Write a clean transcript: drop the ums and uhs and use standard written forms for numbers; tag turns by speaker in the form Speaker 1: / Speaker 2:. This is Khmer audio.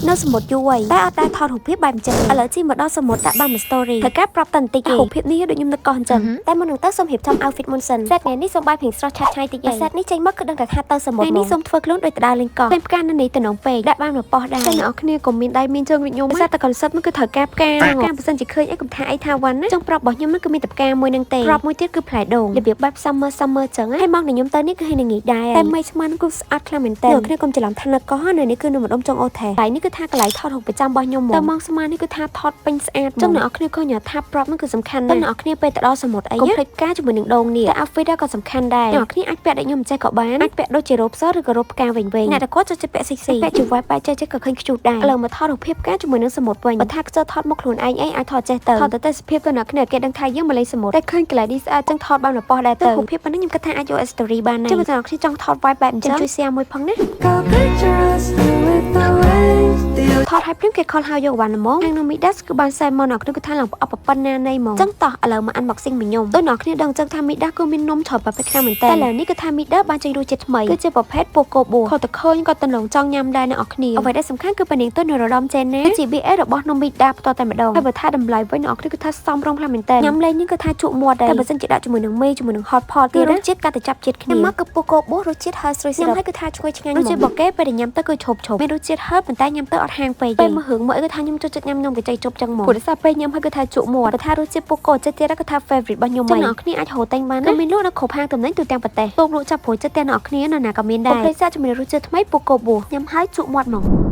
Speaker 1: នៅសមុទ្រយូរហើយតែអត់ដែរថតរូបភាពបែបអញ្ចឹងឥឡូវជីមកដល់សមុទ្រដាក់បានមួយ story ហើយការប្រាប់តន្តិចរូបភាពនេះដូចខ្ញុំនឹកកោះអញ្ចឹងតែមុននឹងទៅសូមរៀបចំ outfit មុនសិន set ថ្ងៃនេះសូមបាយព្រៀងស្រស់ឆាតឆាយតិច set នេះចេញមកគឺដឹងតែថាទៅសមុទ្រនេះសូមធ្វើខ្លួនដូចទៅដើរលេងកោះតែផ្កានៅនេះទៅនងពេកដាក់បានមួយប៉ោះដែរតែអ្នកគ្នាក៏មានដៃមានជើងដូចខ្ញុំតែ concept នោះគឺត្រូវការផ្កាបើសិនជាឃើញអីកុំថាអីថាវ៉ាន់ណាចុងប្រាប់របស់ខ្ញុំនោះគឺមានតែផ្កាមួយនឹងទេប្រាប់មួយទៀតគឺផ្លែដូងរបៀបបែប summer ចឹងហើយមកនឹងខ្ញុំទៅនេះគឺឲ្យនឹងងាយដែរតែមិនស្មានគឺស្អាតខ្លាំងមែនតើអ្នកគ្នាកុំច្រឡំថានៅកោះនៅនេះគឺនៅម្ដុំចុងអូថេហើយនេះគឺថាកន្លែងថតរូបប្រចាំរបស់ខ្ញុំតែមកស្មាននេះគឺថាថតពេញស្អាតចឹងអ្នកគ្នាក៏ញ៉ាថាប្រាប់នោះគឺសំខាន់ណាស់អ្នកគ្នាពេលទៅដល់សមុទ្រអីកុំភ្លេចផ្កាជាមួយនឹងដូងនេះតែ outfit ក៏សំខាន់ដែរអ្នកគ្នាអាចពាក់ដូចខ្ញុំមិនចេះក៏បានអាចពាក់ដូចជារ៉ូបសឬក៏រ៉ូបផ្កាវិញអ្នកតែគាត់ចូលចិត្តពាក់ sexy ពាក់ជា vibe បែបចេះក៏ឃើញខ្ជូតដែរឥឡូវមកថតរូបភាពផ្កាជាមួយនឹងសមុទ្រវិញបើថាខ្ជិលថតមកខ្លួនឯងអីអាចថតចេះទៅថតទៅសភាពទៅអ្នកគ្នាគេដឹងថាយើងមកលេងសមុទ្រតែឃើញកន្លែងនេះស្អាតចឹងថតបានរបស់ដែរទៅរូបភាពប៉ុណ្ណឹងខ្ញុំគិតថាអាចយក story បានដែរចាំបើអ្នកគ្នាចង់ថត vibe បែបអញ្ចឹងជួយ share មួយផងណាថតឲ្យព្រៀងគេខលហៅយកវ៉ាន់ហ្មងខាងនោះ Midas គឺបានសែមកអ្នកគ្នាគឺថាឡើងប្រអប់ប៉ុណ្ណាណៃហ្មងចឹងតោះឥឡូវមក unboxing មួយខ្ញុំដូចអ្នកគ្នាដឹងចឹងថា Midas គឺមាននំច្រើនប្រភេទខ្លាំងមែនតើឥឡូវនេះគឺថា Midas បានចេញរសជាតិថ្មីគឺជាប្រភេទ Poco Boo ខតឃើញក៏តំឡងចង់ញ៉ាំដែរអ្នកគ្នាអ្វីដែលសំខាន់គឺប៉នាងទៅនៅរដំចេនណាជា BA របស់នំ Midas ផ្ទាល់តែម្ដងហើយបើថាតម្លៃវិញអ្នកគ្នាគឺថាសមរម្យខ្លាំងមែនតើញ៉ាំលេងនេះគឺថាជក់មាត់ដែរតែបើសិនជាដាក់ជាមួយនឹងមេជាមួយនឹង hot pot ទៀតរសជាតិកាន់តែចាប់ជាតិគ្នាមកគឺ Poco Boo រសជាតិហឹរស្រួយស្រាប់ហើយគឺថាឈ្ងុយឆ្ងាញ់រសជាតិបកគេពេលញ៉ាំទៅគឺឈប់មានរសជាតិហឹរប៉ុន្តែញ៉ាំទៅអត់ហាងពេកពេលមករឿងមកគឺថាខ្ញុំចូលចិត្តញ៉ាំនំកញ្ចៃជប់ចឹងមកព្រោះដោយសារពេលញ៉ាំហើយគឺថាជក់មាត់បើថារសជាតិ Poco ចិត្តទៀតគឺថា favorite របស់ខ្ញុំហ្នឹងអ្នកគ្នាអាចរកទិញបានគឺមានលក់នៅគ្រប់ហាងទំនិញទូទាំងប្រទេសលោកលក់ចាប់ព្រួយចិត្តតែអ្នកគ្នានៅណាក៏មានដែរផ្លែសាជាមួយរសជាតិថ្មី Poco Boo ញ៉ាំហើយជក់មាត់ហ្មង